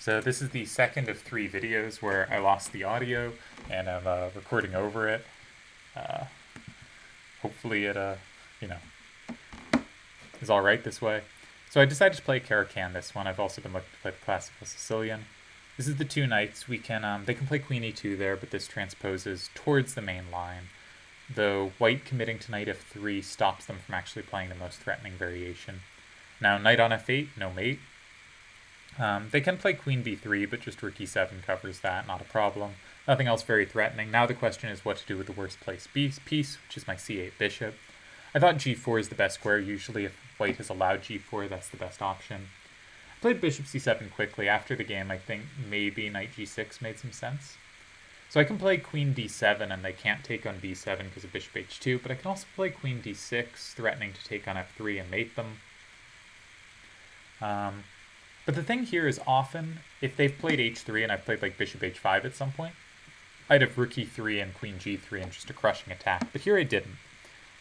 So this is the second of 3 videos where I lost the audio and I'm recording over it. Uh, Hopefully it, you know, is all right this way. So I decided to play Caracan this one. I've also been looking to play the Classical Sicilian. This is the 2 knights. We can they can play Queen E2 there, but this transposes towards the main line. Though white committing to knight F3 stops them from actually playing the most threatening variation. Now knight on F8, no mate. They can play Queen B3, but just Rook E7 covers that, not a problem. Nothing else very threatening. Now the question is what to do with the worst place piece, which is my C8 bishop. I thought G4 is the best square. Usually if white has allowed G4, that's the best option. I played bishop C7 quickly. After the game, I think maybe knight G6 made some sense. So I can play Queen D7, and they can't take on B7 because of bishop H2, but I can also play Queen D6, threatening to take on F3 and mate them. But the thing here is often, if they've played H3 and I've played like bishop H5 at some point, I'd have rook E3 and queen G3 and just a crushing attack. But here I didn't.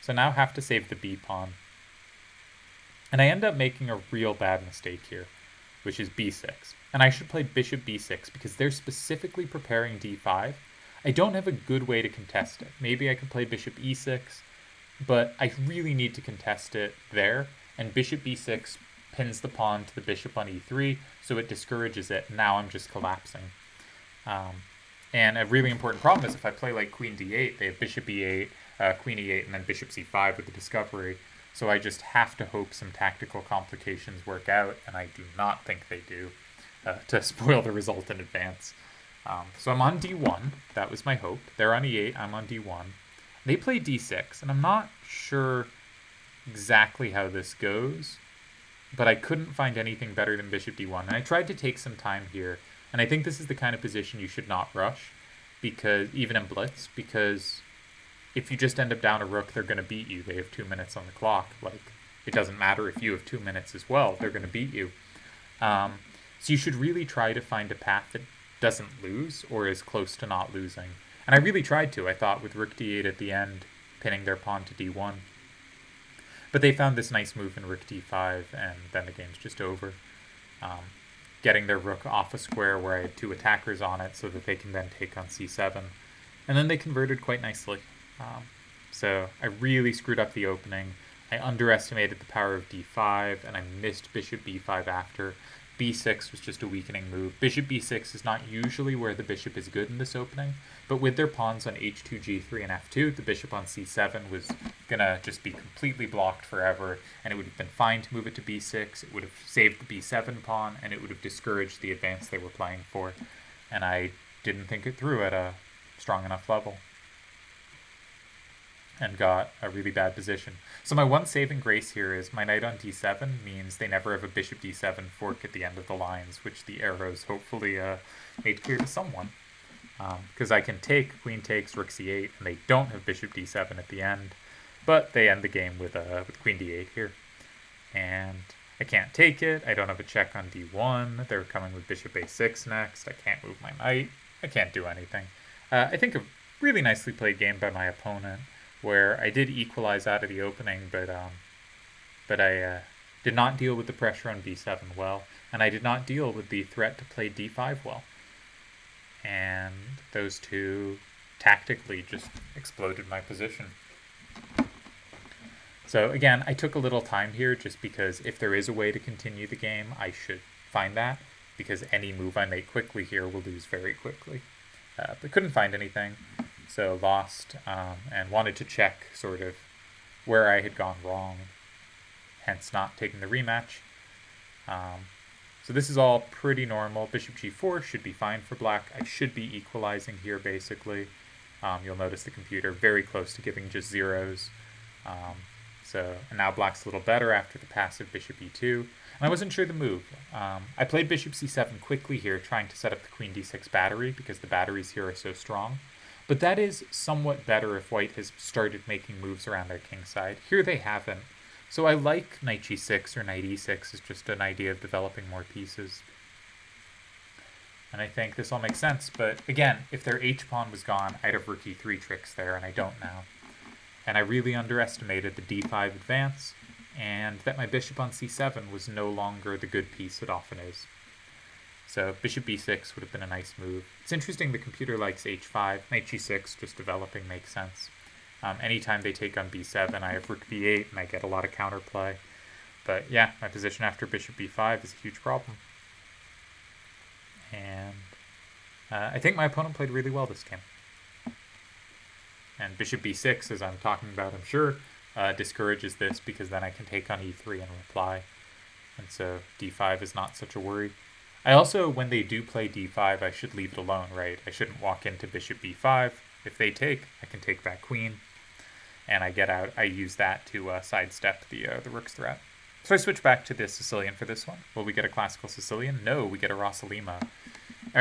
So now I have to save the B pawn. And I end up making a real bad mistake here, which is B6. And I should play bishop B6 because they're specifically preparing D5. I don't have a good way to contest it. Maybe I could play bishop E6, but I really need to contest it there. And bishop B6 pins the pawn to the bishop on E3, so it discourages it. Now I'm just collapsing. And a really important problem is if I play like queen D8, they have bishop E8, queen E8, and then bishop C5 with the discovery. So I just have to hope some tactical complications work out, and I do not think they do, to spoil the result in advance. So I'm on D1. That was my hope. They're on E8. I'm on D1. They play D6, and I'm not sure exactly how this goes, but I couldn't find anything better than bishop D1. And I tried to take some time here, and I think this is the kind of position you should not rush, because even in blitz, because if you just end up down a rook, they're going to beat you. They have 2 minutes on the clock. Like, it doesn't matter if you have 2 minutes as well. They're going to beat you. So you should really try to find a path that doesn't lose or is close to not losing. And I really tried to. I thought with rook D8 at the end, pinning their pawn to D1. But they found this nice move in rook D5, and then the game's just over. Getting their rook off a square where I had 2 attackers on it so that they can then take on C7. And then they converted quite nicely. So I really screwed up the opening. I underestimated the power of D5, and I missed bishop B5 after. B6 was just a weakening move. Bishop B6 is not usually where the bishop is good in this opening, but with their pawns on H2, G3, and F2, the bishop on C7 was going to just be completely blocked forever, and it would have been fine to move it to B6. It would have saved the B7 pawn, and it would have discouraged the advance they were playing for, and I didn't think it through at a strong enough level, and got a really bad position. So my one saving grace here is my knight on D7 means they never have a bishop D7 fork at the end of the lines, which the arrows hopefully made clear to someone. Because I can take queen takes rook C8, and they don't have bishop D7 at the end, but they end the game with queen D8 here. And I can't take it. I don't have a check on D1. They're coming with bishop A6 next. I can't move my knight. I can't do anything. I think a really nicely played game by my opponent, where I did equalize out of the opening, but I did not deal with the pressure on B7 well, and I did not deal with the threat to play D5 well. And those two tactically just exploded my position. So again, I took a little time here just because if there is a way to continue the game, I should find that, because any move I make quickly here will lose very quickly. But couldn't find anything. So lost, and wanted to check sort of where I had gone wrong, hence not taking the rematch. So this is all pretty normal. Bishop G4 should be fine for black. I should be equalizing here, basically. You'll notice the computer very close to giving just zeros. And now black's a little better after the passive bishop E2. And I wasn't sure the move. I played bishop C7 quickly here, trying to set up the queen D6 battery, because the batteries here are so strong. But that is somewhat better if white has started making moves around their king side. Here they haven't. So I like knight G6 or knight E6 as just an idea of developing more pieces. And I think this all makes sense. But again, if their H-pawn was gone, I'd have rook E3 tricks there, and I don't now. And I really underestimated the D5 advance, and that my bishop on C7 was no longer the good piece it often is. So bishop b6 would have been a nice move. It's interesting the computer likes h5. Knight g6 just developing makes sense. Anytime they take on b7, I have rook b8 and I get a lot of counterplay. But yeah, my position after bishop b5 is a huge problem. And I think my opponent played really well this game. And bishop b6, as I'm talking about, I'm sure, discourages this because then I can take on e3 and reply. And so d5 is not such a worry. I also, when they do play d5, I should leave it alone, right? I shouldn't walk into bishop b5. If they take, I can take back queen. And I get out. I use that to sidestep the rook's threat. So I switch back to the Sicilian for this one. Will we get a classical Sicilian? No, we get a Rossolima.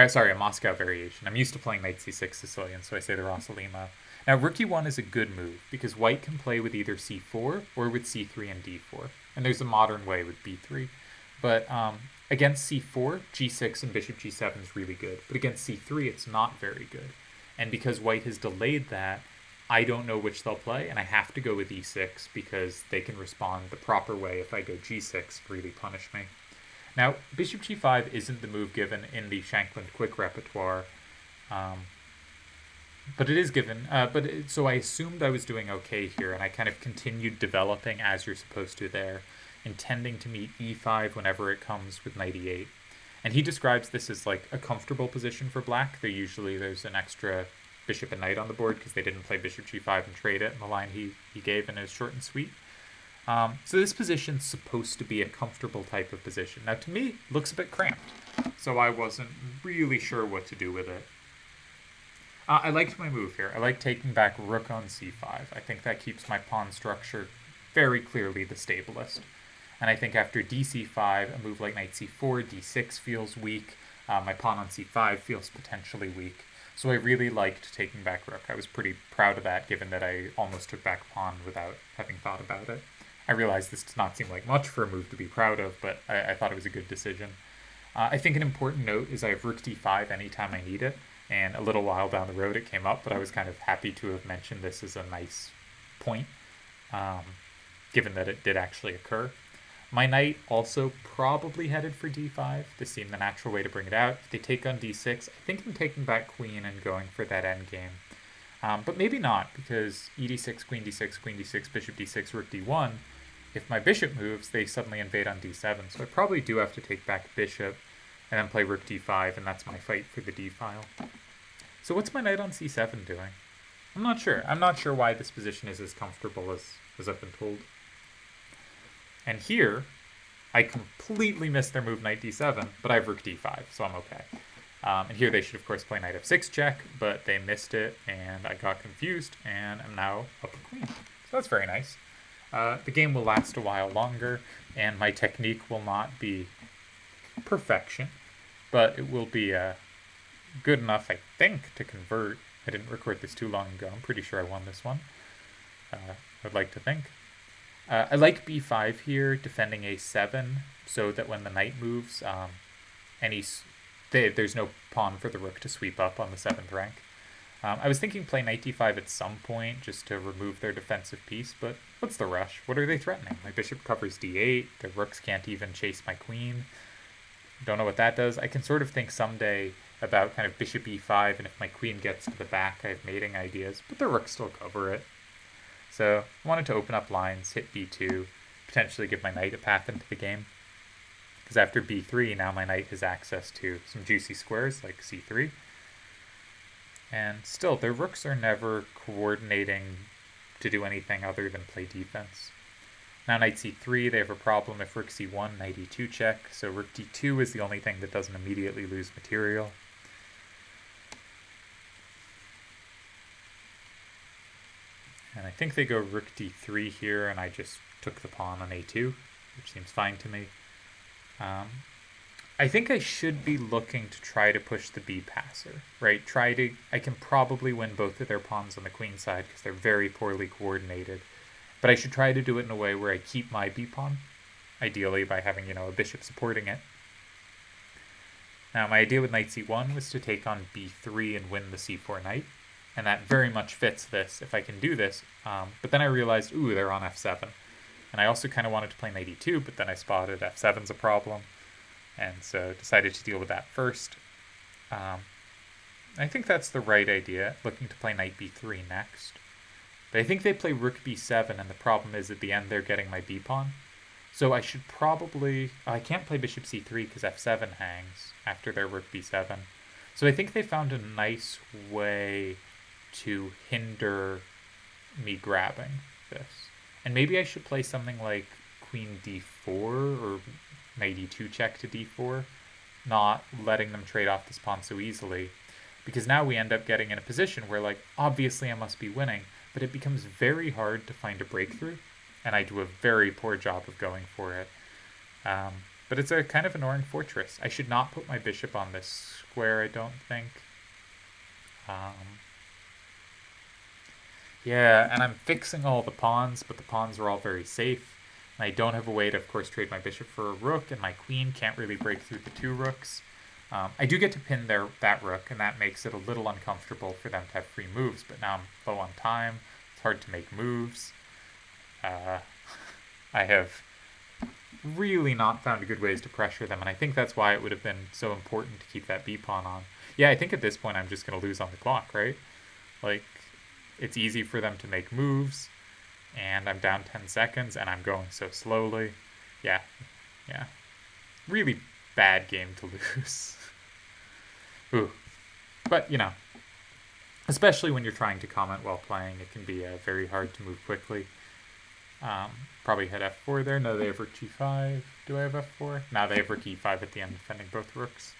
Sorry, a Moscow variation. I'm used to playing knight c6 Sicilian, so I say the Rossolima. Now, rook e1 is a good move, because white can play with either c4 or with c3 and d4. And there's a modern way with b3. But against c4, g6 and bishop g7 is really good. But against c3, it's not very good. And because white has delayed that, I don't know which they'll play, and I have to go with e6 because they can respond the proper way if I go g6 and really punish me. Now, bishop g5 isn't the move given in the Shankland quick repertoire, but it is given. So I assumed I was doing okay here, and I kind of continued developing as you're supposed to there, intending to meet e5 whenever it comes with knight e8. And he describes this as like a comfortable position for black. There's an extra bishop and knight on the board because they didn't play bishop g5 and trade it in the line he gave in his short and sweet. So this position's supposed to be a comfortable type of position. Now to me, it looks a bit cramped, so I wasn't really sure what to do with it. I liked my move here. I like taking back rook on c5. I think that keeps my pawn structure very clearly the stablest. And I think after dc5, a move like knight c4, d6 feels weak. My pawn on c5 feels potentially weak. So I really liked taking back rook. I was pretty proud of that, given that I almost took back pawn without having thought about it. I realize this does not seem like much for a move to be proud of, but I thought it was a good decision. I think an important note is I have rook d5 anytime I need it, and a little while down the road it came up, but I was kind of happy to have mentioned this as a nice point, given that it did actually occur. My knight also probably headed for d5. This seemed the natural way to bring it out. If they take on d6, I think I'm taking back queen and going for that endgame. But maybe not, because e d6, queen d6, bishop d6, rook d1. If my bishop moves, they suddenly invade on d7. So I probably do have to take back bishop and then play rook d5, and that's my fight for the d file. So what's my knight on c7 doing? I'm not sure. I'm not sure why this position is as comfortable as I've been told. And here, I completely missed their move knight d7, but I have rook d5, so I'm okay. And here they should, of course, play knight f6 check, but they missed it, and I got confused, and I'm now up a queen. So that's very nice. The game will last a while longer, and my technique will not be perfection, but it will be good enough, I think, to convert. I didn't record this too long ago. I'm pretty sure I won this one. I'd like to think. I like b5 here, defending a7, so that when the knight moves, there's no pawn for the rook to sweep up on the 7th rank. I was thinking play knight d5 at some point, just to remove their defensive piece, but what's the rush? What are they threatening? My bishop covers d8, the rooks can't even chase my queen. Don't know what that does. I can sort of think someday about kind of bishop e5, and if my queen gets to the back, I have mating ideas, but the rooks still cover it. So I wanted to open up lines, hit b2, potentially give my knight a path into the game. Because after b3, now my knight has access to some juicy squares like c3. And still, their rooks are never coordinating to do anything other than play defense. Now knight c3, they have a problem if rook c1, knight e2 check. So rook d2 is the only thing that doesn't immediately lose material. And I think they go rook d3 here, and I just took the pawn on a2, which seems fine to me. I think I should be looking to try to push the b passer, right? I can probably win both of their pawns on the queen side because they're very poorly coordinated. But I should try to do it in a way where I keep my b pawn, ideally by having, a bishop supporting it. Now, my idea with knight c1 was to take on b3 and win the c4 knight. And that very much fits this, if I can do this. But then I realized, they're on f7. And I also kind of wanted to play knight e2, but then I spotted f7's a problem. and so decided to deal with that first. I think that's the right idea, looking to play knight b3 next. But I think they play rook b7, and the problem is at the end they're getting my b-pawn. So I should probably... I can't play bishop c3 because f7 hangs after their rook b7. So I think they found a nice way to hinder me grabbing this. And maybe I should play something like queen d4 or knight e2 check to d4, not letting them trade off this pawn so easily. Because now we end up getting in a position where, like, obviously I must be winning, but it becomes very hard to find a breakthrough, and I do a very poor job of going for it. But it's a kind of annoying fortress. I should not put my bishop on this square, I don't think. Yeah, and I'm fixing all the pawns, but the pawns are all very safe. And I don't have a way to, of course, trade my bishop for a rook, and my queen can't really break through the two rooks. I do get to pin that rook, and that makes it a little uncomfortable for them to have free moves, but now I'm low on time. It's hard to make moves. I have really not found good ways to pressure them, and I think that's why it would have been so important to keep that b-pawn on. Yeah, I think at this point I'm just going to lose on the clock, right? Like, it's easy for them to make moves, and I'm down 10 seconds, and I'm going so slowly. Yeah. Really bad game to lose. Ooh. But, you know, especially when you're trying to comment while playing, it can be very hard to move quickly. Probably hit f4 there. No, they have rook g5. Do I have f4? No, they have rook e5 at the end, defending both rooks.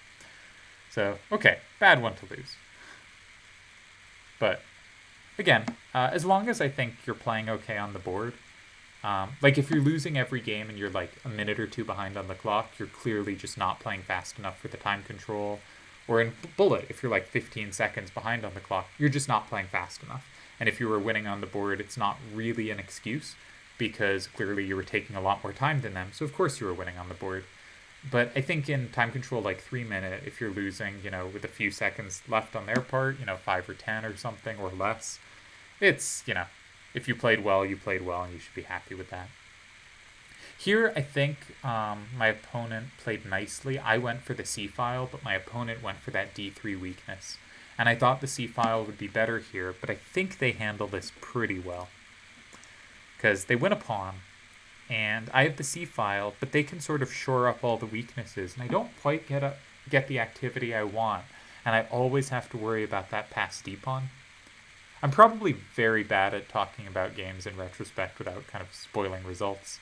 So, okay, bad one to lose. But, again, as long as I think you're playing okay on the board, like if you're losing every game and you're like a minute or two behind on the clock, you're clearly just not playing fast enough for the time control. Or in bullet, if you're like 15 seconds behind on the clock, you're just not playing fast enough. And if you were winning on the board, it's not really an excuse, because clearly you were taking a lot more time than them, so of course you were winning on the board. But I think in time control like 3 minute, if you're losing, you know, with a few seconds left on their part, you know, 5 or 10 or something or less, it's, you know, if you played well, you played well, and you should be happy with that. Here, I think my opponent played nicely. I went for the c-file, but my opponent went for that d3 weakness. And I thought the c-file would be better here, but I think they handle this pretty well. Because they win a pawn, and I have the c-file, but they can sort of shore up all the weaknesses, and I don't quite get the activity I want, and I always have to worry about that passed d-pawn. I'm probably very bad at talking about games in retrospect without kind of spoiling results.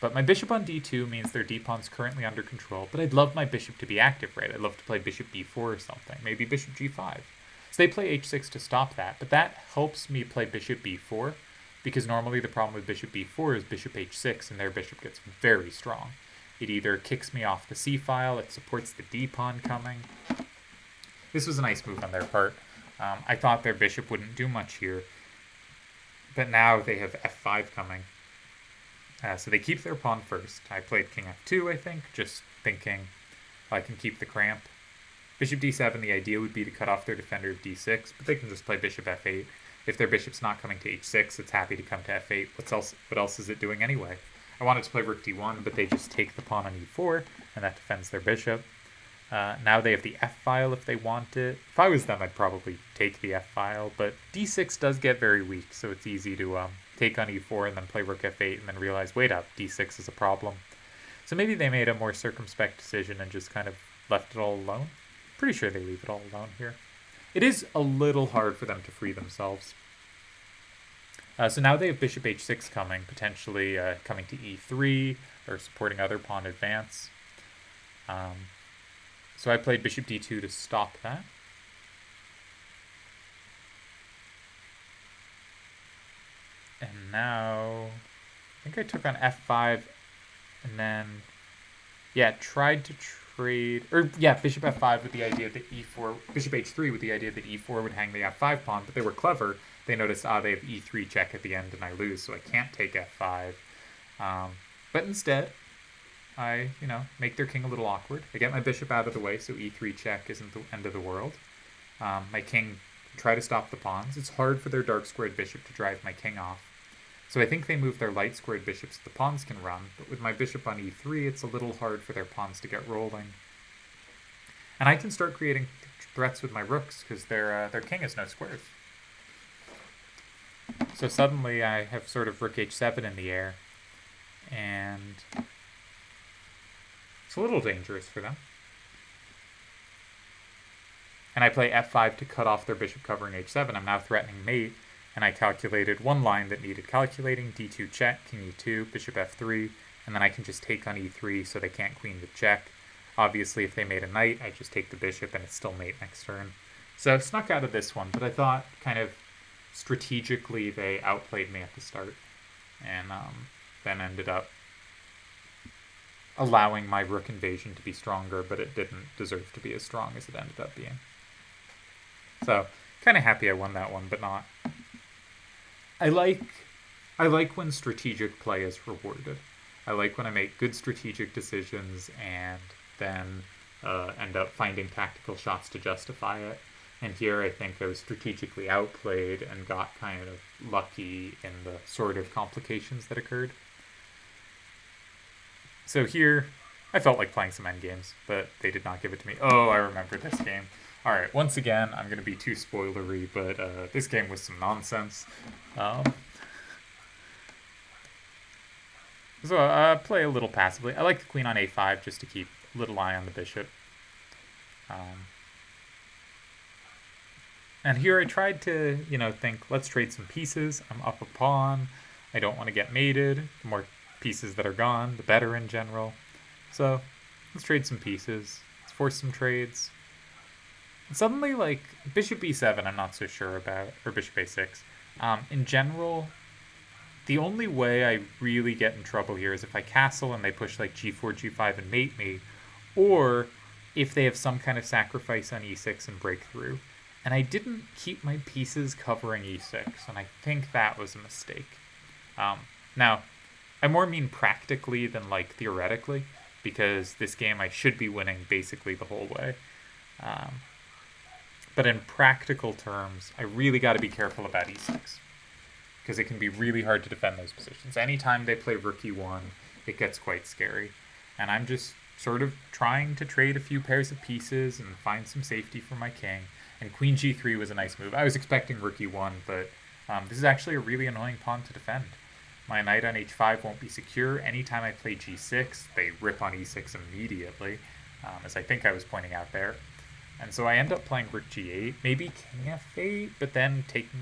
But my bishop on d2 means their d-pawn's currently under control, but I'd love my bishop to be active, right? I'd love to play bishop b4 or something, maybe bishop g5. So they play h6 to stop that, but that helps me play bishop b4, because normally the problem with bishop b4 is bishop h6, and their bishop gets very strong. It either kicks me off the c-file, it supports the d-pawn coming. This was a nice move on their part. I thought their bishop wouldn't do much here, but now they have f5 coming. So they keep their pawn first. I played king f2, I think, just thinking I can keep the cramp. Bishop d7, the idea would be to cut off their defender of d6, but they can just play bishop f8. If their bishop's not coming to h6, it's happy to come to f8. What else is it doing anyway? I wanted to play rook d1, but they just take the pawn on e4, and that defends their bishop. Now they have the f-file if they want it. If I was them, I'd probably take the f-file, but d6 does get very weak, so it's easy to take on e4 and then play rook f8 and then realize, wait up, d6 is a problem. So maybe they made a more circumspect decision and just kind of left it all alone. Pretty sure they leave it all alone here. It is a little hard for them to free themselves. So now they have bishop h6 coming, potentially coming to e3 or supporting other pawn advance. So I played bishop d2 to stop that. And now, I think I took on f5, and then, yeah, tried to trade, or yeah, bishop f5 with the idea that e4, bishop h3 with the idea that e4 would hang the f5 pawn, but they were clever. They noticed, they have e3 check at the end, and I lose, so I can't take f5. But instead, I, make their king a little awkward. I get my bishop out of the way, so e3 check isn't the end of the world. My king try to stop the pawns. It's hard for their dark squared bishop to drive my king off. So I think they move their light squared bishops so the pawns can run, but with my bishop on e3, it's a little hard for their pawns to get rolling. And I can start creating threats with my rooks because their king has no squares. So suddenly I have sort of rook h7 in the air, and it's a little dangerous for them. And I play f5 to cut off their bishop covering h7. I'm now threatening mate, and I calculated one line that needed calculating, d2 check, king e2, bishop f3, and then I can just take on e3 so they can't queen with check. Obviously, if they made a knight, I just take the bishop and it's still mate next turn. So I snuck out of this one, but I thought kind of strategically they outplayed me at the start, and then ended up allowing my rook invasion to be stronger, but it didn't deserve to be as strong as it ended up being. So kind of happy I won that one, but not. I like when strategic play is rewarded. I like when I make good strategic decisions and then end up finding tactical shots to justify it. And here I think I was strategically outplayed and got kind of lucky in the sort of complications that occurred. So here, I felt like playing some endgames, but they did not give it to me. Oh, I remember this game. Alright, once again, I'm going to be too spoilery, but this game was some nonsense. So I play a little passively. I like the queen on a5 just to keep a little eye on the bishop. And here I tried to, think, let's trade some pieces. I'm up a pawn. I don't want to get mated. The more pieces that are gone, the better in general. So let's trade some pieces. Let's force some trades. And suddenly, like, bishop b7 I'm not so sure about, or bishop a6. In general, the only way I really get in trouble here is if I castle and they push like g4, g5 and mate me, or if they have some kind of sacrifice on e6 and break through. And I didn't keep my pieces covering e6, and I think that was a mistake. Now, I more mean practically than like theoretically, because this game I should be winning basically the whole way. But in practical terms, I really got to be careful about e6, because it can be really hard to defend those positions. Anytime they play rook e1, it gets quite scary. And I'm just sort of trying to trade a few pairs of pieces and find some safety for my king. And queen g3 was a nice move. I was expecting rook e1, but this is actually a really annoying pawn to defend. My knight on h5 won't be secure. Anytime I play g6, they rip on e6 immediately, as I think I was pointing out there. And so I end up playing rook g8, maybe king f8, but then taking...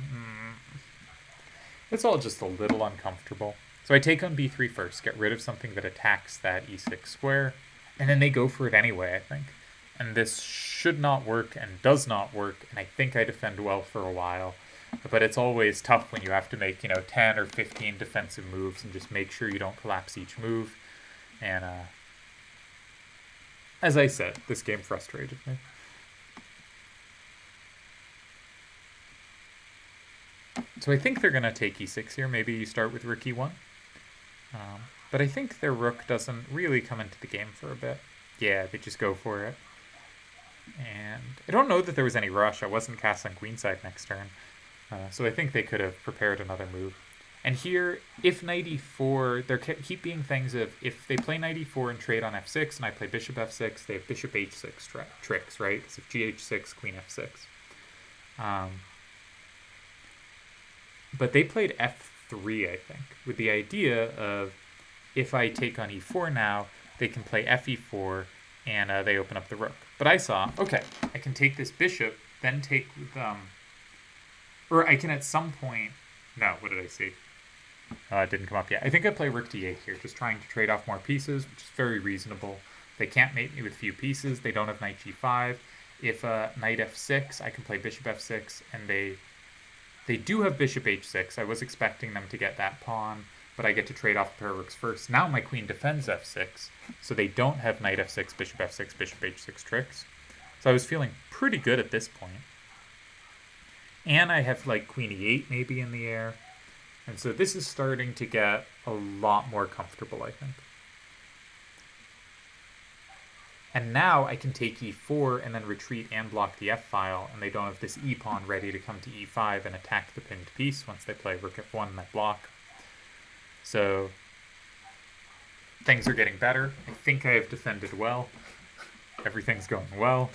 It's all just a little uncomfortable. So I take on b3 first, get rid of something that attacks that e6 square, and then they go for it anyway, I think. And this should not work and does not work, and I think I defend well for a while. But it's always tough when you have to make, 10 or 15 defensive moves and just make sure you don't collapse each move. And as I said, this game frustrated me. So I think they're going to take e6 here. Maybe you start with rook e1. But I think their rook doesn't really come into the game for a bit. Yeah, they just go for it. And I don't know that there was any rush. I wasn't castling queenside next turn. So I think they could have prepared another move. And here, if knight e4, there keep being things of, if they play knight e4 and trade on f6, and I play bishop f6, they have bishop h6 tricks, right? Because if gh6, queen f6. But they played f3, I think, with the idea of, if I take on e4 now, they can play fe4, and they open up the rook. But I saw, okay, I can take this bishop, then take with, or I can at some point, no, what did I see? It didn't come up yet. I think I play rook d8 here, just trying to trade off more pieces, which is very reasonable. They can't mate me with few pieces. They don't have knight g5. If knight f6, I can play bishop f6, and they do have bishop h6. I was expecting them to get that pawn, but I get to trade off a pair of rooks first. Now my queen defends f6, so they don't have knight f6, bishop h6 tricks. So I was feeling pretty good at this point. And I have like queen e8 maybe in the air. And so this is starting to get a lot more comfortable, I think. And now I can take e4 and then retreat and block the f-file, and they don't have this e-pawn ready to come to e5 and attack the pinned piece once they play rook f1 and I block. So things are getting better. I think I have defended well. Everything's going well.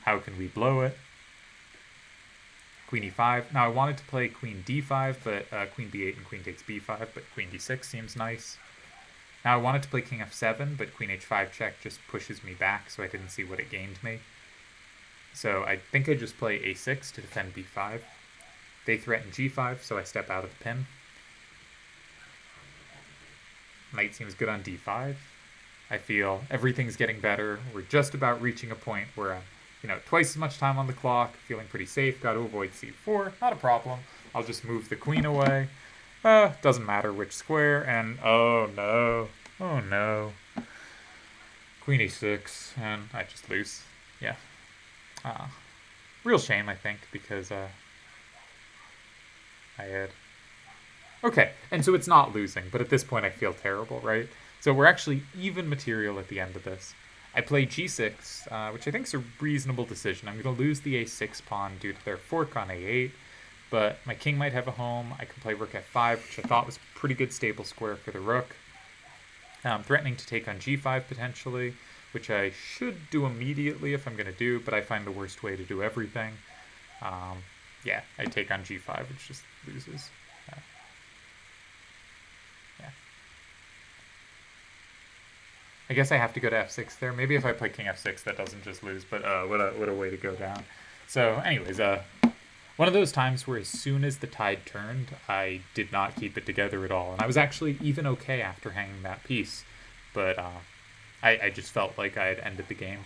How can we blow it? Queen e5. Now I wanted to play queen d5, but queen b8 and queen takes b5, but queen d6 seems nice. Now I wanted to play king f7, but queen h5 check just pushes me back, so I didn't see what it gained me. So I think I just play a6 to defend b5. They threaten g5, so I step out of the pin. Knight seems good on d5. I feel everything's getting better. We're just about reaching a point where I'm, twice as much time on the clock, feeling pretty safe. Got to avoid c4, not a problem. I'll just move the queen away. Doesn't matter which square, and oh no. Queen e6, and I just lose. Yeah. Real shame, I think, because I had... Okay, and so it's not losing, but at this point I feel terrible, right? So we're actually even material at the end of this. I play g6, which I think is a reasonable decision. I'm going to lose the a6 pawn due to their fork on a8, but my king might have a home. I can play rook f5, which I thought was a pretty good stable square for the rook. Threatening to take on g5 potentially, which I should do immediately if I'm going to do, but I find the worst way to do everything. Yeah, I take on g5, which just loses. Yeah. I guess I have to go to f6 there. Maybe if I play king f6, that doesn't just lose, but what a way to go down. So anyways, one of those times where as soon as the tide turned, I did not keep it together at all. And I was actually even okay after hanging that piece, but I just felt like I had ended the game.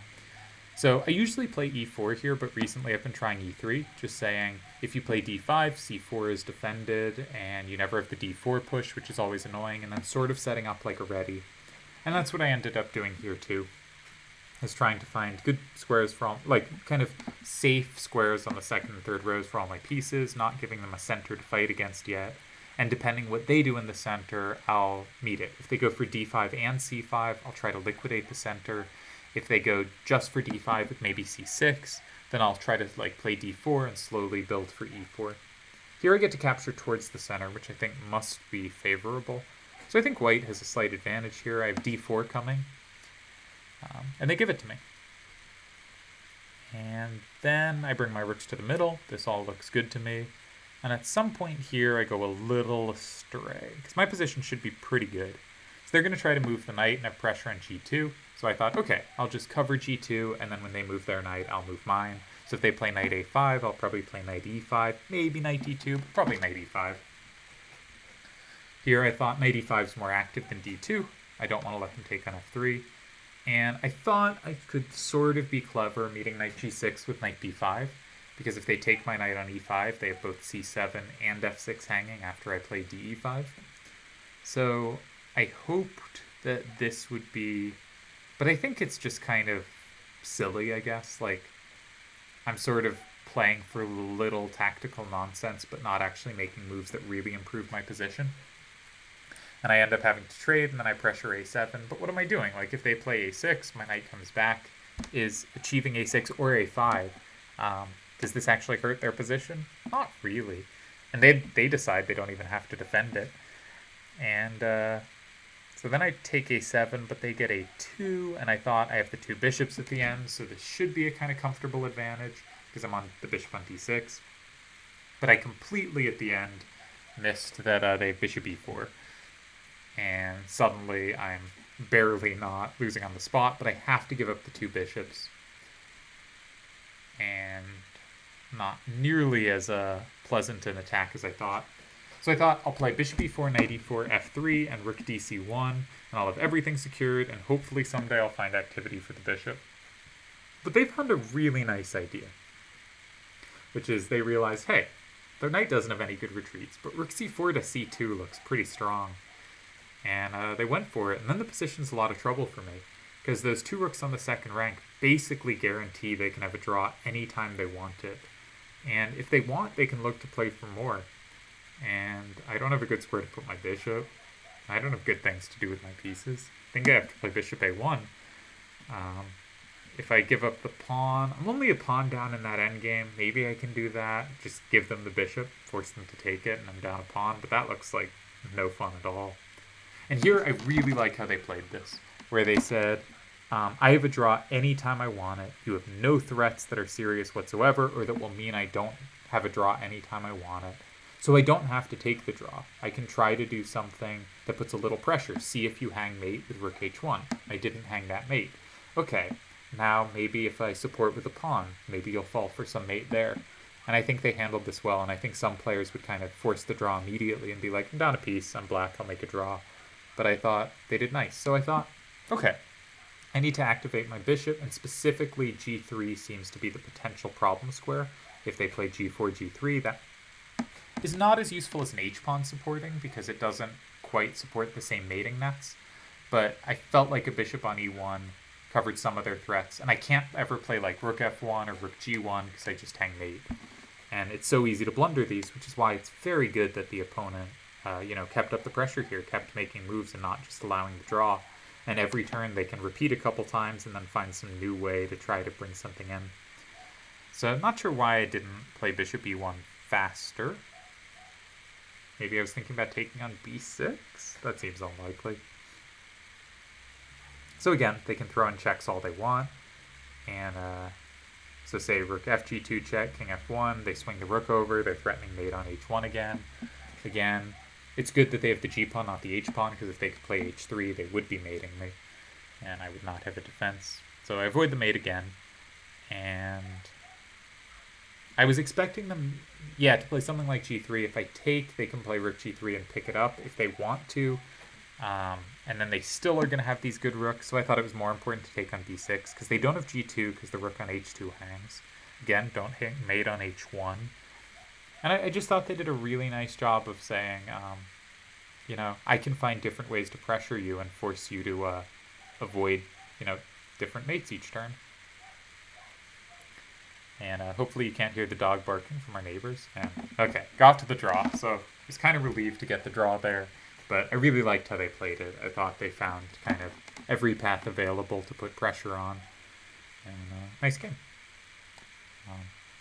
So I usually play e4 here, but recently I've been trying e3, just saying if you play d5, c4 is defended, and you never have the d4 push, which is always annoying, and then sort of setting up like a ready. And that's what I ended up doing here too, is trying to find good squares for all, like kind of safe squares on the second and third rows for all my pieces, not giving them a center to fight against yet. And depending what they do in the center, I'll meet it. If they go for d5 and c5, I'll try to liquidate the center. If they go just for d5 with maybe c6, then I'll try to play d4 and slowly build for e4. Here I get to capture towards the center, which I think must be favorable. So I think white has a slight advantage here. I have d4 coming, and they give it to me. And then I bring my rooks to the middle. This all looks good to me. And at some point here, I go a little astray, because my position should be pretty good. So they're going to try to move the knight and have pressure on g2. So I thought, okay, I'll just cover g2, and then when they move their knight, I'll move mine. So if they play knight a5, I'll probably play knight e5, maybe knight d2, but probably knight e5. Here I thought knight e5 is more active than d2. I don't want to let them take on f3. And I thought I could sort of be clever meeting knight g6 with knight b5, because if they take my knight on e5, they have both c7 and f6 hanging after I play de5. So I hoped that this would be... But I think it's just kind of silly, I guess. Like, I'm sort of playing for little tactical nonsense, but not actually making moves that really improve my position. And I end up having to trade, and then I pressure a7. But what am I doing? Like, if they play a6, my knight comes back. Is achieving a6 or a5, does this actually hurt their position? Not really. And they decide they don't even have to defend it. And so then I take a7, but they get a2, and I thought I have the two bishops at the end, so this should be a kind of comfortable advantage, because I'm on the bishop on d6. But I completely, at the end, missed that they have bishop e4. And suddenly I'm barely not losing on the spot, but I have to give up the two bishops. And not nearly as pleasant an attack as I thought. So I thought I'll play bishop e4, knight e4, f3, and rook dc1, and I'll have everything secured, and hopefully someday I'll find activity for the bishop. But they found a really nice idea, which is they realize, hey, their knight doesn't have any good retreats, but rook c4 to c2 looks pretty strong. And they went for it, and then the position's a lot of trouble for me, because those two rooks on the second rank basically guarantee they can have a draw anytime they want it. And if they want, they can look to play for more. And I don't have a good square to put my bishop. I don't have good things to do with my pieces. I think I have to play bishop a1. If I give up the pawn, I'm only a pawn down in that endgame. Maybe I can do that. Just give them the bishop, force them to take it, and I'm down a pawn. But that looks like no fun at all. And here I really like how they played this, where they said, I have a draw anytime I want it. You have no threats that are serious whatsoever, or that will mean I don't have a draw anytime I want it. So I don't have to take the draw. I can try to do something that puts a little pressure. See if you hang mate with rook h1. I didn't hang that mate. Okay, now maybe if I support with a pawn, maybe you'll fall for some mate there. And I think they handled this well, and I think some players would kind of force the draw immediately and be like, I'm down a piece, I'm black, I'll make a draw. But I thought they did nice. So I thought, okay, I need to activate my bishop, and specifically g3 seems to be the potential problem square. If they play g4, g3, that is not as useful as an h-pawn supporting because it doesn't quite support the same mating nets. But I felt like a bishop on e1 covered some of their threats, and I can't ever play like rook f1 or rook g1 because I just hang mate. And it's so easy to blunder these, which is why it's very good that the opponent kept up the pressure here, kept making moves and not just allowing the draw. And every turn they can repeat a couple times and then find some new way to try to bring something in. So I'm not sure why I didn't play bishop e1 faster. Maybe I was thinking about taking on b6? That seems unlikely. So again, they can throw in checks all they want. And so say rook fg2 check, king f1, they swing the rook over, they're threatening mate on h1 again. Again, it's good that they have the g-pawn, not the h-pawn, because if they could play h3, they would be mating me. And I would not have a defense. So I avoid the mate again. And I was expecting them, to play something like g3. If I take, they can play rook g3 and pick it up if they want to. And then they still are going to have these good rooks, so I thought it was more important to take on b6, because they don't have g2, because the rook on h2 hangs. Again, don't hang mate on h1. And I just thought they did a really nice job of saying, I can find different ways to pressure you and force you to avoid, different mates each turn. And hopefully you can't hear the dog barking from our neighbors. And okay, got to the draw, so I was kind of relieved to get the draw there. But I really liked how they played it. I thought they found kind of every path available to put pressure on. And nice game.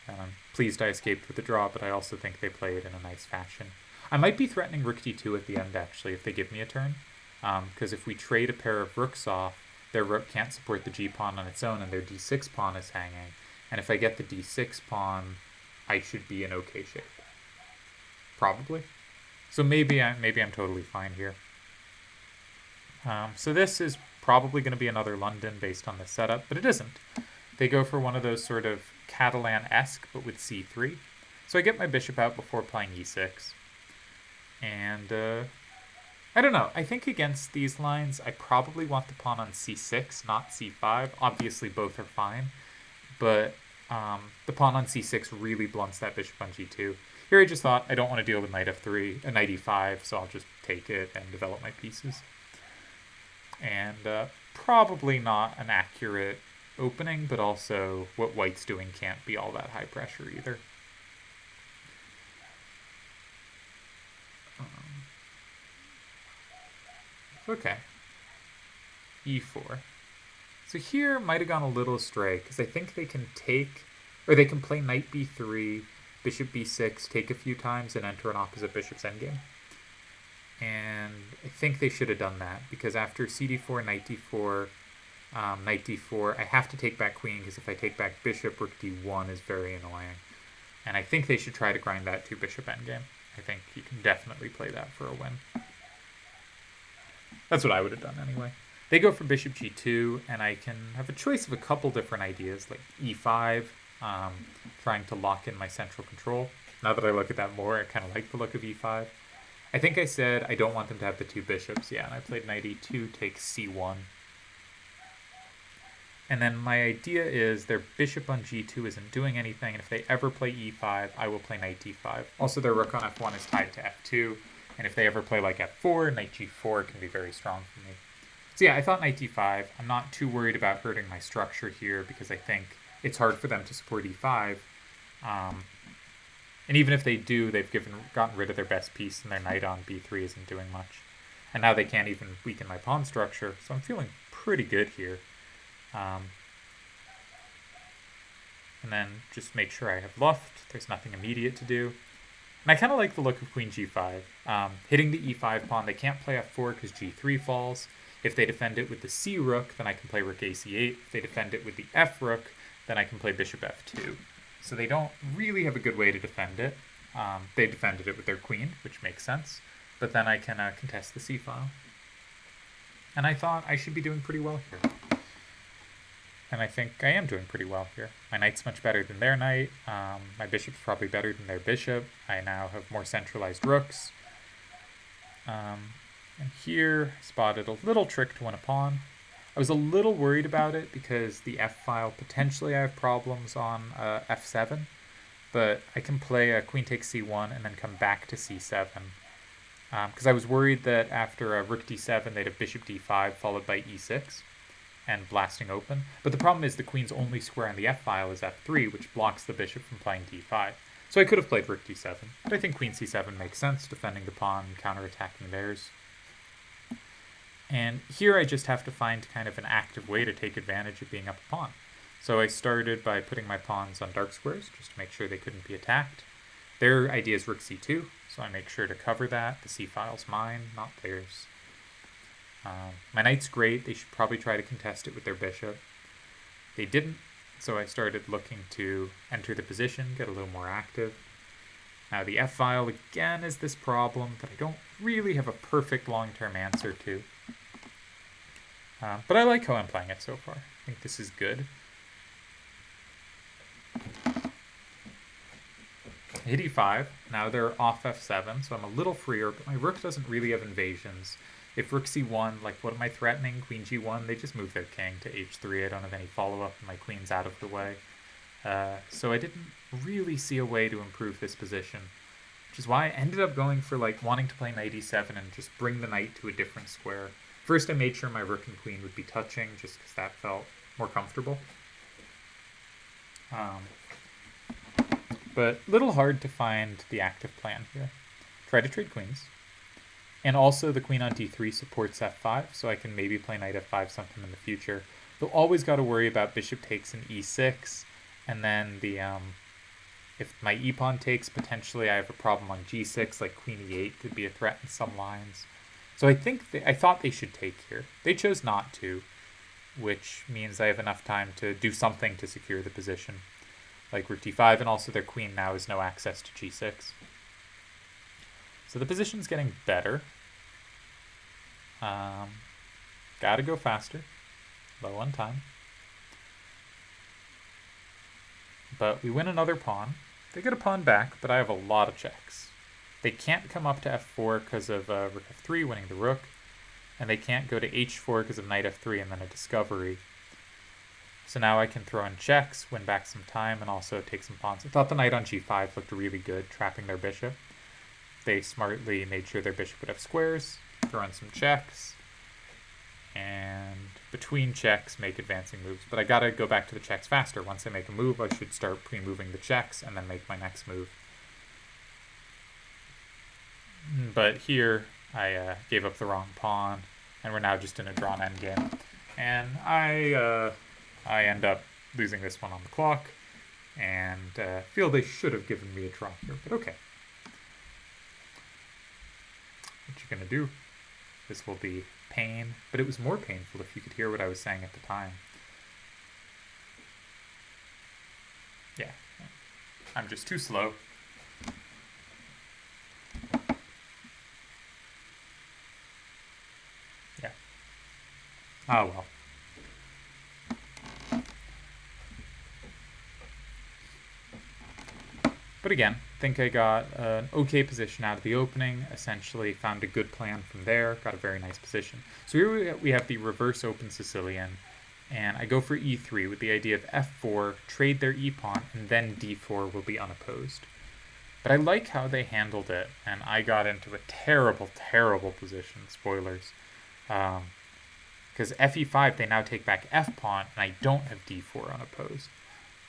And I'm pleased I escaped with the draw, but I also think they played in a nice fashion. I might be threatening rook d2 at the end, actually, if they give me a turn. Because if we trade a pair of rooks off, their rook can't support the g-pawn on its own, and their d6 pawn is hanging. And if I get the d6 pawn, I should be in okay shape. Probably. So maybe I'm totally fine here. So this is probably going to be another London based on the setup, but it isn't. They go for one of those sort of Catalan-esque, but with c3. So I get my bishop out before playing e6. And I don't know. I think against these lines, I probably want the pawn on c6, not c5. Obviously, both are fine. But the pawn on c6 really blunts that bishop on g2. Here I just thought, I don't want to deal with knight f3, knight e5, so I'll just take it and develop my pieces. And probably not an accurate opening, but also what white's doing can't be all that high pressure either. Okay. e4. So here might have gone a little astray, because I think they can take, or they can play knight b3, bishop b6, take a few times, and enter an opposite bishop's endgame. And I think they should have done that, because after cd4, knight d4, knight d4, I have to take back queen, because if I take back bishop, rook d1 is very annoying. And I think they should try to grind that 2-bishop endgame. I think you can definitely play that for a win. That's what I would have done anyway. They go for bishop g2, and I can have a choice of a couple different ideas, like e5, trying to lock in my central control. Now that I look at that more, I kind of like the look of e5. I think I said I don't want them to have the 2 bishops, and I played knight e2, takes c1. And then my idea is their bishop on g2 isn't doing anything, and if they ever play e5, I will play knight d5. Also, their rook on f1 is tied to f2, and if they ever play like f4, knight g4 can be very strong for me. So yeah, I thought knight d5. I'm not too worried about hurting my structure here, because I think it's hard for them to support e5. And even if they do, they've gotten rid of their best piece, and their knight on b3 isn't doing much. And now they can't even weaken my pawn structure, so I'm feeling pretty good here. And then just make sure I have luft. There's nothing immediate to do. And I kind of like the look of queen g5. Hitting the e5 pawn, they can't play f4 because g3 falls. If they defend it with the c rook, then I can play rook ac8. If they defend it with the f rook, then I can play bishop f2. So they don't really have a good way to defend it. They defended it with their queen, which makes sense. But then I can contest the c-file. And I thought I should be doing pretty well here. And I think I am doing pretty well here. My knight's much better than their knight. My bishop's probably better than their bishop. I now have more centralized rooks. And here, I spotted a little trick to win a pawn. I was a little worried about it because the f-file, potentially I have problems on f7. But I can play a queen takes c1 and then come back to c7. Because I was worried that after rook d7, they'd have bishop d5 followed by e6 and blasting open. But the problem is the queen's only square on the f-file is f3, which blocks the bishop from playing d5. So I could have played rook d7, but I think queen c7 makes sense, defending the pawn and counterattacking theirs. And here I just have to find kind of an active way to take advantage of being up a pawn. So I started by putting my pawns on dark squares, just to make sure they couldn't be attacked. Their idea is rook c2, so I make sure to cover that. The c-file's mine, not theirs. My knight's great. They should probably try to contest it with their bishop. They didn't, so I started looking to enter the position, get a little more active. Now the f-file, again, is this problem that I don't really have a perfect long-term answer to. But I like how I'm playing it so far. I think this is good. Hit e5, now they're off f7, so I'm a little freer, but my rook doesn't really have invasions. If rook c1, like what am I threatening? Queen g1, they just move their king to h3. I don't have any follow-up, and my queen's out of the way. So I didn't really see a way to improve this position, which is why I ended up going for like wanting to play knight e7 and just bring the knight to a different square. First I made sure my rook and queen would be touching, just because that felt more comfortable. But a little hard to find the active plan here. Try to trade queens. And also the queen on d3 supports f5, so I can maybe play knight f5 sometime in the future. Though always got to worry about bishop takes in e6, and then the if my e-pawn takes, potentially I have a problem on g6, like queen e8 could be a threat in some lines. So I think I thought they should take here. They chose not to, which means I have enough time to do something to secure the position. Like rook d5, and also their queen now has no access to g6. So the position's getting better. Gotta go faster. Low on time. But we win another pawn. They get a pawn back, but I have a lot of checks. They can't come up to f4 because of rook f3 winning the rook. And they can't go to h4 because of knight f3 and then a discovery. So now I can throw in checks, win back some time, and also take some pawns. I thought the knight on g5 looked really good, trapping their bishop. They smartly made sure their bishop would have squares, throw in some checks, and between checks make advancing moves. But I gotta go back to the checks faster. Once I make a move, I should start pre-moving the checks and then make my next move. But here, I gave up the wrong pawn, and we're now just in a drawn endgame. And I end up losing this one on the clock, and feel they should have given me a draw here, but okay. What you gonna do? This will be pain, but it was more painful if you could hear what I was saying at the time. Yeah, I'm just too slow. Yeah. Oh well. But again, I think I got an okay position out of the opening, essentially found a good plan from there, got a very nice position. So here we have the reverse open Sicilian, and I go for e3 with the idea of f4, trade their e-pawn, and then d4 will be unopposed. But I like how they handled it, and I got into a terrible, terrible position, spoilers. Because fe5, they now take back f-pawn, and I don't have d4 unopposed.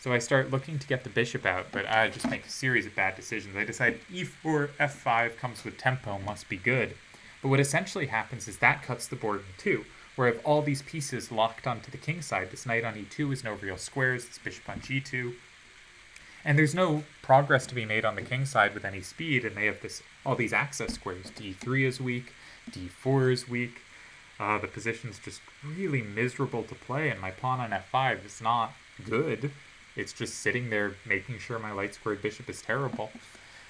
So I start looking to get the bishop out, but I just make a series of bad decisions. I decide e4, f5 comes with tempo, must be good. But what essentially happens is that cuts the board in two, where I have all these pieces locked onto the king side. This knight on e2 is no real squares, this bishop on g2. And there's no progress to be made on the king side with any speed, and they have all these access squares. D3 is weak, D4 is weak. The position's just really miserable to play, and my pawn on F5 is not good. It's just sitting there making sure my light squared bishop is terrible.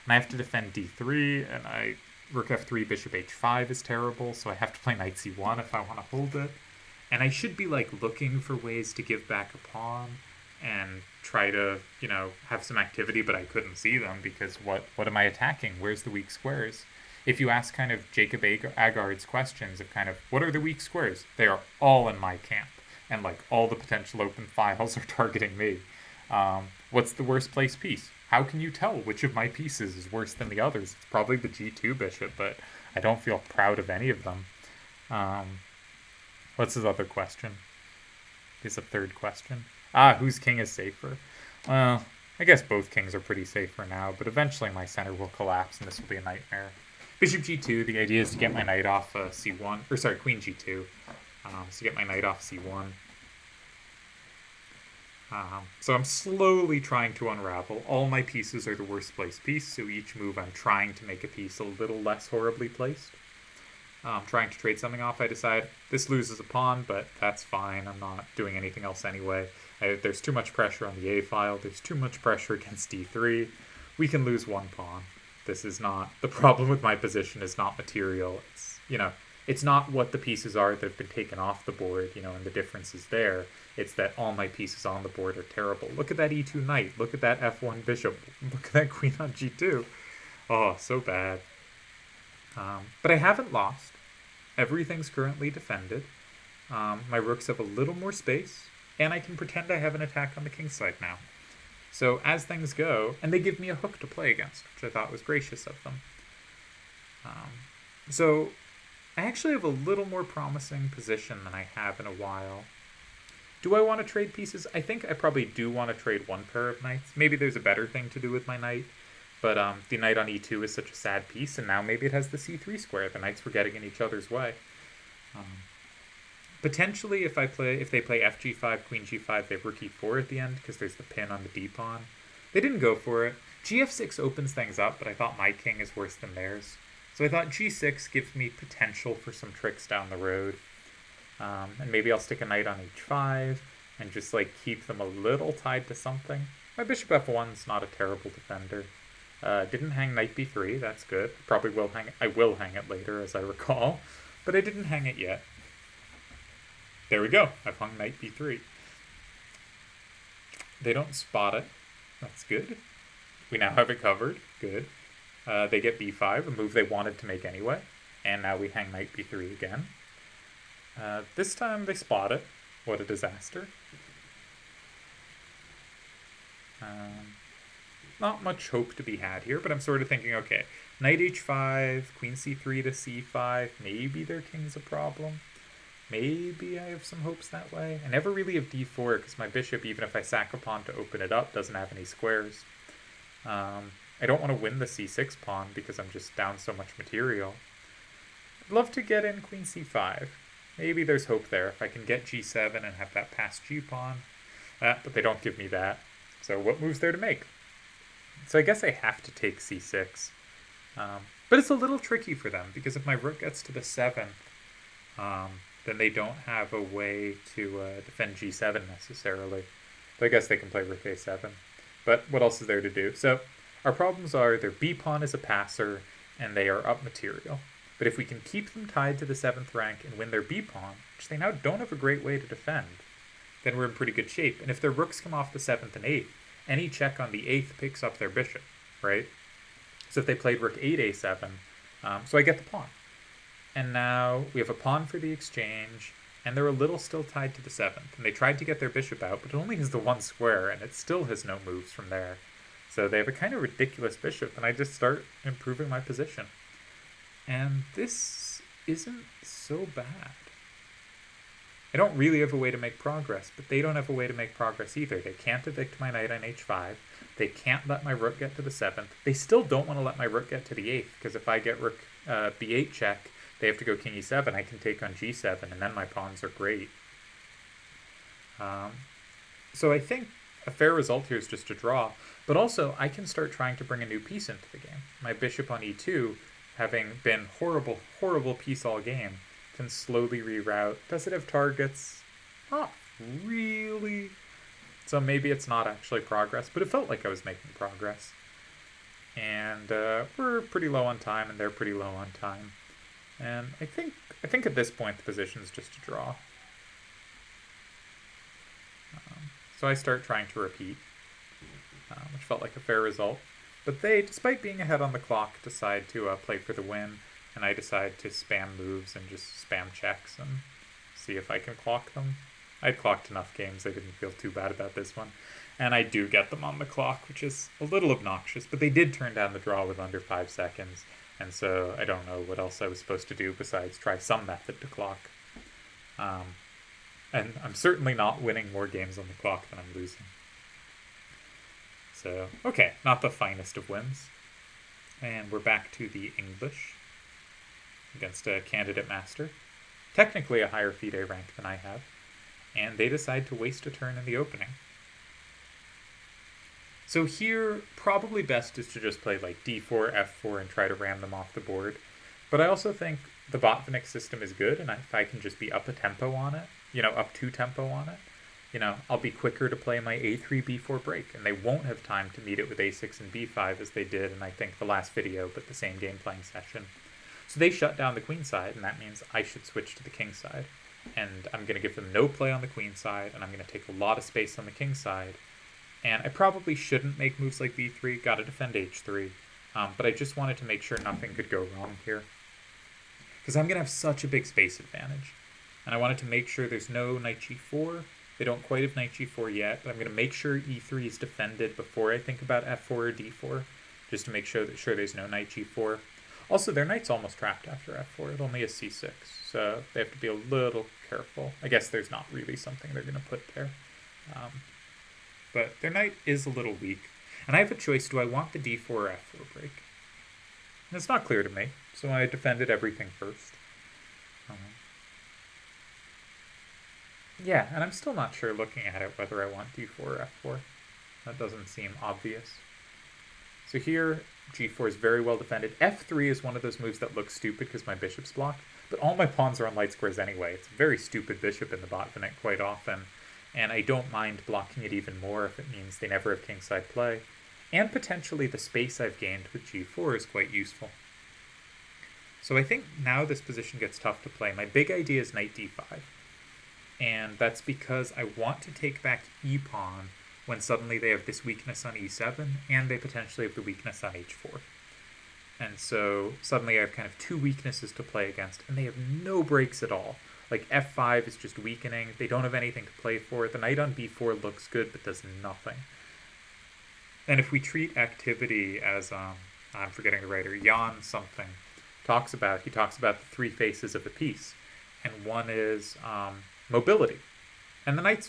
And I have to defend D3, and Rook F3, Bishop H5 is terrible, so I have to play Knight C1 if I want to hold it. And I should be like looking for ways to give back a pawn and try to, have some activity, but I couldn't see them because what am I attacking? Where's the weak squares? If you ask kind of Jacob Agard's questions of kind of what are the weak squares, they are all in my camp, and like all the potential open files are targeting me. What's the worst placed piece? How can you tell which of my pieces is worse than the others? It's probably the G2 bishop, but I don't feel proud of any of them. What's his other question? Here's a third question. Whose king is safer? Well, I guess both kings are pretty safe for now, but eventually my center will collapse and this will be a nightmare. Bishop G2, the idea is to get my knight off C1, or sorry, Queen G2, to get my knight off C1. So I'm slowly trying to unravel. All my pieces are the worst placed piece, so each move I'm trying to make a piece a little less horribly placed. Trying to trade something off, I decide this loses a pawn, but that's fine. I'm not doing anything else anyway. There's too much pressure on the A file. There's too much pressure against D3. We can lose one pawn. This is not... The problem with my position is not material. It's, it's not what the pieces are that have been taken off the board, and the difference is there. It's that all my pieces on the board are terrible. Look at that E2 knight. Look at that F1 bishop. Look at that queen on G2. Oh, so bad. But I haven't lost. Everything's currently defended. My rooks have a little more space, and I can pretend I have an attack on the king side now. So as things go, and they give me a hook to play against, which I thought was gracious of them. So I actually have a little more promising position than I have in a while. Do I want to trade pieces? I think I probably do want to trade one pair of knights. Maybe there's a better thing to do with my knight. But the knight on e2 is such a sad piece, and now maybe it has the c3 square. The knights were getting in each other's way. Potentially, if they play fg5, queen g5, they have rook e4 at the end, because there's the pin on the d-pawn. They didn't go for it. gf6 opens things up, but I thought my king is worse than theirs. So I thought g6 gives me potential for some tricks down the road. And maybe I'll stick a knight on h5, and just keep them a little tied to something. My bishop f1's not a terrible defender. Didn't hang knight b3, that's good. Probably will hang it. I will hang it later, as I recall. But I didn't hang it yet. There we go. I've hung knight b3. They don't spot it. That's good. We now have it covered. Good. They get b5, a move they wanted to make anyway. And now we hang knight b3 again. This time they spot it. What a disaster. Not much hope to be had here, but I'm sort of thinking, okay, knight h5, queen c3 to c5, maybe their king's a problem. Maybe I have some hopes that way. I never really have d4 because my bishop, even if I sack a pawn to open it up, doesn't have any squares. I don't want to win the c6 pawn because I'm just down so much material. I'd love to get in queen c5. Maybe there's hope there if I can get g7 and have that pass g-pawn. But they don't give me that. So what move's there to make? So I guess I have to take c6. But it's a little tricky for them, because if my rook gets to the 7th, then they don't have a way to defend g7 necessarily. But I guess they can play rook a7. But what else is there to do? So our problems are their b-pawn is a passer, and they are up material. But if we can keep them tied to the 7th rank and win their b-pawn, which they now don't have a great way to defend, then we're in pretty good shape. And if their rooks come off the 7th and 8th, any check on the 8th picks up their bishop, right? So if they played rook 8 a7, so I get the pawn. And now we have a pawn for the exchange, and they're a little still tied to the 7th. And they tried to get their bishop out, but it only has the one square, and it still has no moves from there. So they have a kind of ridiculous bishop, and I just start improving my position. And this isn't so bad. I don't really have a way to make progress, but they don't have a way to make progress either. They can't evict my knight on h5. They can't let my rook get to the 7th. They still don't want to let my rook get to the 8th, because if I get rook b8 check, they have to go king e7. I can take on g7, and then my pawns are great. So I think a fair result here is just a draw. But also, I can start trying to bring a new piece into the game. My bishop on e2, having been horrible, horrible piece all game, can slowly reroute. Does it have targets? Not really. So maybe it's not actually progress, but it felt like I was making progress. And we're pretty low on time, and they're pretty low on time. And I think at this point the position's just a draw. So I start trying to repeat, which felt like a fair result. But they, despite being ahead on the clock, decide to play for the win, and I decide to spam moves and just spam checks and see if I can clock them. I'd clocked enough games, I didn't feel too bad about this one. And I do get them on the clock, which is a little obnoxious, but they did turn down the draw with under 5 seconds, and so I don't know what else I was supposed to do besides try some method to clock. And I'm certainly not winning more games on the clock than I'm losing. So, okay, not the finest of wins. And we're back to the English against a candidate master. Technically a higher FIDE rank than I have. And they decide to waste a turn in the opening. So here, probably best is to just play like d4, f4, and try to ram them off the board. But I also think the Botvinnik system is good, and if I can just be up a tempo on it, up 2 tempo on it, I'll be quicker to play my a3, b4 break, and they won't have time to meet it with a6 and b5 as they did in, I think, the last video, but the same game playing session. So they shut down the queen side, and that means I should switch to the king side. And I'm going to give them no play on the queen side, and I'm going to take a lot of space on the king side. And I probably shouldn't make moves like b3, gotta defend h3, but I just wanted to make sure nothing could go wrong here. Because I'm going to have such a big space advantage. And I wanted to make sure there's no knight g4. They don't quite have knight g4 yet, but I'm going to make sure e3 is defended before I think about f4 or d4, just to make sure there's no knight g4. Also, their knight's almost trapped after f4. It only has c6, so they have to be a little careful. I guess there's not really something they're going to put there. But their knight is a little weak. And I have a choice. Do I want the d4 or f4 break? And it's not clear to me, so I defended everything first. Yeah, and I'm still not sure looking at it whether I want d4 or f4. That doesn't seem obvious. So here, g4 is very well defended. f3 is one of those moves that looks stupid because my bishop's blocked, but all my pawns are on light squares anyway. It's a very stupid bishop in the Botvinnik quite often, and I don't mind blocking it even more if it means they never have kingside play. And potentially the space I've gained with g4 is quite useful. So I think now this position gets tough to play. My big idea is knight d5. And that's because I want to take back e-pawn when suddenly they have this weakness on e7, and they potentially have the weakness on h4. And so suddenly I have kind of 2 weaknesses to play against, and they have no breaks at all. Like f5 is just weakening, they don't have anything to play for, the knight on b4 looks good but does nothing. And if we treat activity as, I'm forgetting the writer, Jan something, talks about the 3 faces of a piece, and one is mobility. And the knight's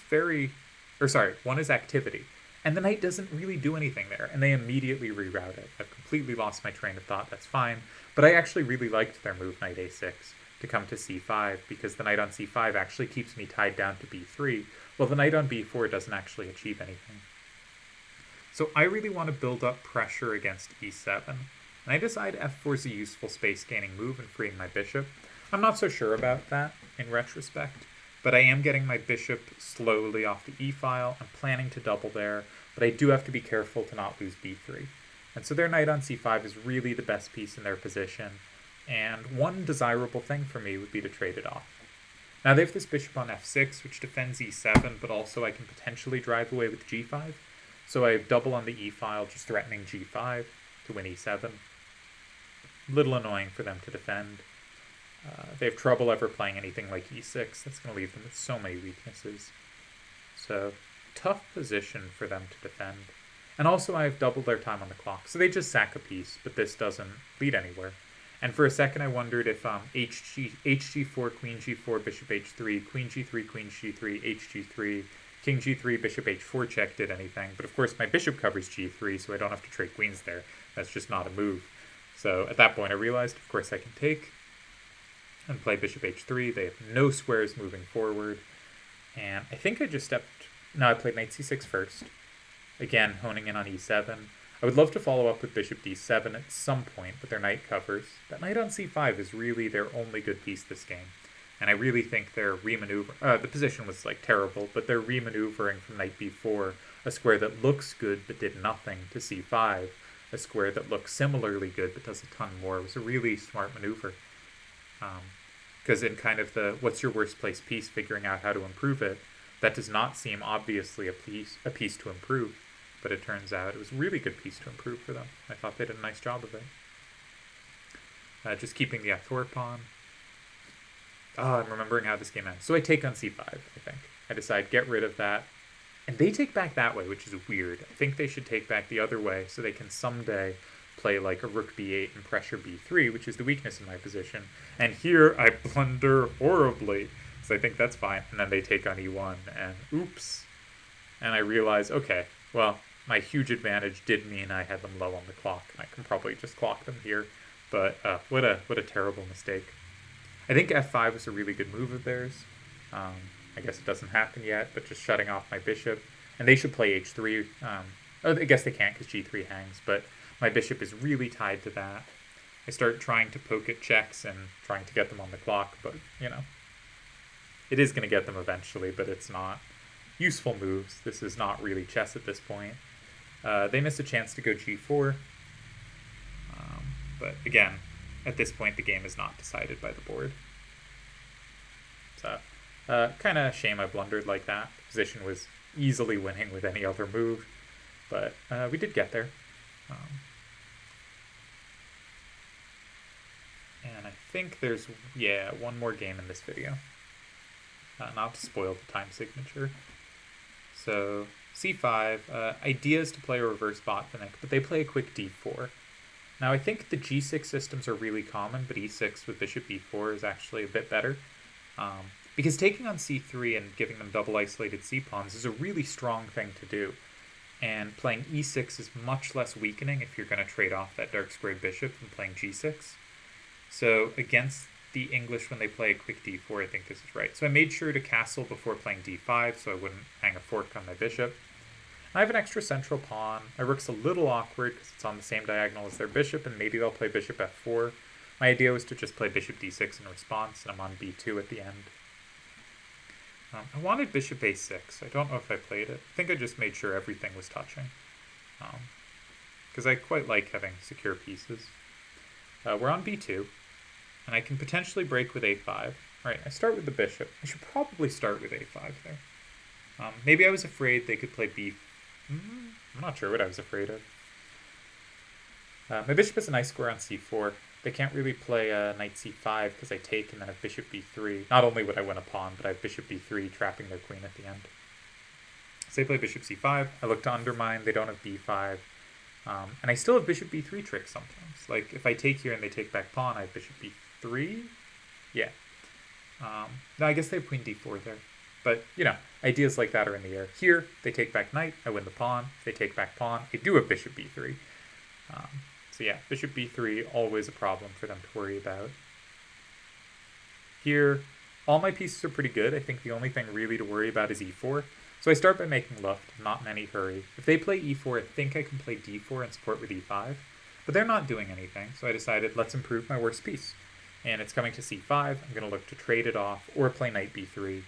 one is activity. And the knight doesn't really do anything there, and they immediately reroute it. I've completely lost my train of thought, that's fine. But I actually really liked their move, knight a6, to come to c5, because the knight on c5 actually keeps me tied down to b3, while the knight on b4 doesn't actually achieve anything. So I really want to build up pressure against e7, and I decide f4 is a useful space-gaining move and freeing my bishop. I'm not so sure about that, in retrospect. But I am getting my bishop slowly off the e-file. I'm planning to double there, but I do have to be careful to not lose b3. And so their knight on c5 is really the best piece in their position, and one desirable thing for me would be to trade it off. Now they have this bishop on f6, which defends e7, but also I can potentially drive away with g5. So I double on the e-file, just threatening g5 to win e7. A little annoying for them to defend. They have trouble ever playing anything like e6. That's going to leave them with so many weaknesses. So, tough position for them to defend. And also I've doubled their time on the clock. So they just sack a piece, but this doesn't lead anywhere. And for a second I wondered if hg4, queen g4, bishop h3, queen g3, queen g3, hg3, king g3, bishop h4 check did anything. But of course my bishop covers g3, so I don't have to trade queens there. That's just not a move. So at that point I realized, of course, I can take and play bishop h3. They have no squares moving forward. And I think I just I played knight c6 first. again, honing in on e7. I would love to follow up with bishop d7 at some point, but their knight covers. That knight on c5 is really their only good piece this game. And I really think they're the position was like terrible, but they're remaneuvering from knight b4, a square that looks good but did nothing, to c5, a square that looks similarly good but does a ton more. It was a really smart maneuver. Because in kind of the what's your worst place piece, figuring out how to improve it, that does not seem obviously a piece to improve, but it turns out it was a really good piece to improve for them. I thought they did a nice job of it. Just keeping the f4 pawn. I'm remembering how this game ends. So I take on c5, I think. I decide, get rid of that. And they take back that way, which is weird. I think they should take back the other way so they can someday play like a rook b8 and pressure b3, which is the weakness in my position. And here I blunder horribly. So I think that's fine. And then they take on e1, and oops. And I realize, okay, well, my huge advantage did mean I had them low on the clock. And I can probably just clock them here. But what a terrible mistake. I think f5 was a really good move of theirs. I guess it doesn't happen yet, but just shutting off my bishop. And they should play h3. I guess they can't because g3 hangs, but my bishop is really tied to that. I start trying to poke at checks and trying to get them on the clock, but, you know, it is going to get them eventually, but it's not. Useful moves. This is not really chess at this point. They miss a chance to go g4. But again, at this point, the game is not decided by the board. So, kind of shame I blundered like that. The position was easily winning with any other move, but we did get there. And I think there's, one more game in this video. Not to spoil the time signature. So, c5, ideas to play a reverse Botvinnik, but they play a quick d4. Now, I think the g6 systems are really common, but e6 with bishop b4 is actually a bit better. Because taking on c3 and giving them double isolated c-pawns is a really strong thing to do. And playing e6 is much less weakening if you're going to trade off that dark squared bishop than playing g6. So against the English when they play a quick d4, I think this is right. So I made sure to castle before playing d5 so I wouldn't hang a fork on my bishop. I have an extra central pawn. My rook's a little awkward because it's on the same diagonal as their bishop, and maybe they'll play bishop f4. My idea was to just play bishop d6 in response, and I'm on b2 at the end. I wanted bishop a6. I don't know if I played it. I think I just made sure everything was touching. Because I quite like having secure pieces. We're on b2, and I can potentially break with a5. All right, I start with the bishop. I should probably start with a5 there. Maybe I was afraid they could play b4. I'm not sure what I was afraid of. My bishop is a nice square on c4. They can't really play knight c5 because I take and then have bishop b3. Not only would I win a pawn, but I have bishop b3 trapping their queen at the end. So they play bishop c5. I look to undermine. They don't have b5. And I still have bishop b3 tricks sometimes. Like if I take here and they take back pawn, I have bishop b3. Yeah. No, I guess they have queen d4 there. But, you know, ideas like that are in the air. Here, they take back knight, I win the pawn. If they take back pawn, I do have bishop b3. So yeah, bishop b3, always a problem for them to worry about. Here, all my pieces are pretty good. I think the only thing really to worry about is e4. So I start by making Luft, not in any hurry. If they play e4, I think I can play d4 and support with e5. But they're not doing anything, so I decided let's improve my worst piece. And it's coming to c5. I'm going to look to trade it off or play knight b3.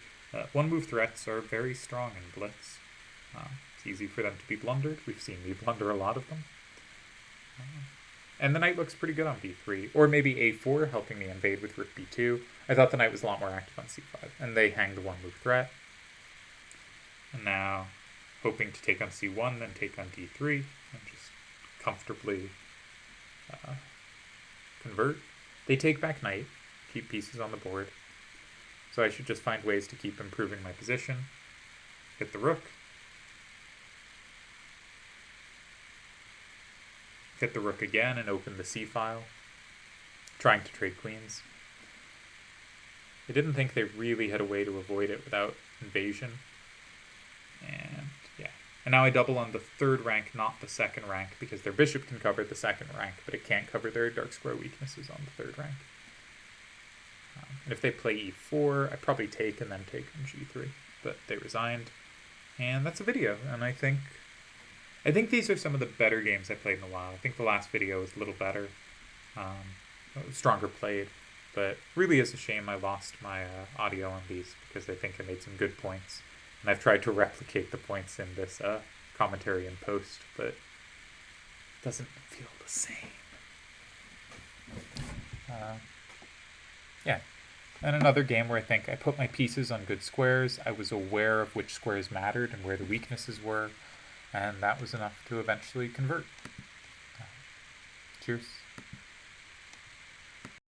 One-move threats are very strong in Blitz. It's easy for them to be blundered. We've seen me blunder a lot of them. And the knight looks pretty good on b3. Or maybe a4, helping me invade with rook b2. I thought the knight was a lot more active on c5. And they hang the one-move threat. And now, hoping to take on c1, then take on d3. And just comfortably convert. They take back knight. Keep pieces on the board. So I should just find ways to keep improving my position. Hit the rook. Hit the rook again and open the c-file. Trying to trade queens. I didn't think they really had a way to avoid it without invasion. And yeah. And now I double on the third rank, not the second rank, because their bishop can cover the second rank, but it can't cover their dark square weaknesses on the third rank. And if they play e4, I probably take and then take on g3. But they resigned. And that's a video. And I think I think these are some of the better games I played in a while. I think the last video was a little better, stronger played, but really is a shame I lost my audio on these because I think I made some good points, and I've tried to replicate the points in this commentary and post, but it doesn't feel the same. Yeah. And another game where I think I put my pieces on good squares. I was aware of which squares mattered and where the weaknesses were, and that was enough to eventually convert. Cheers.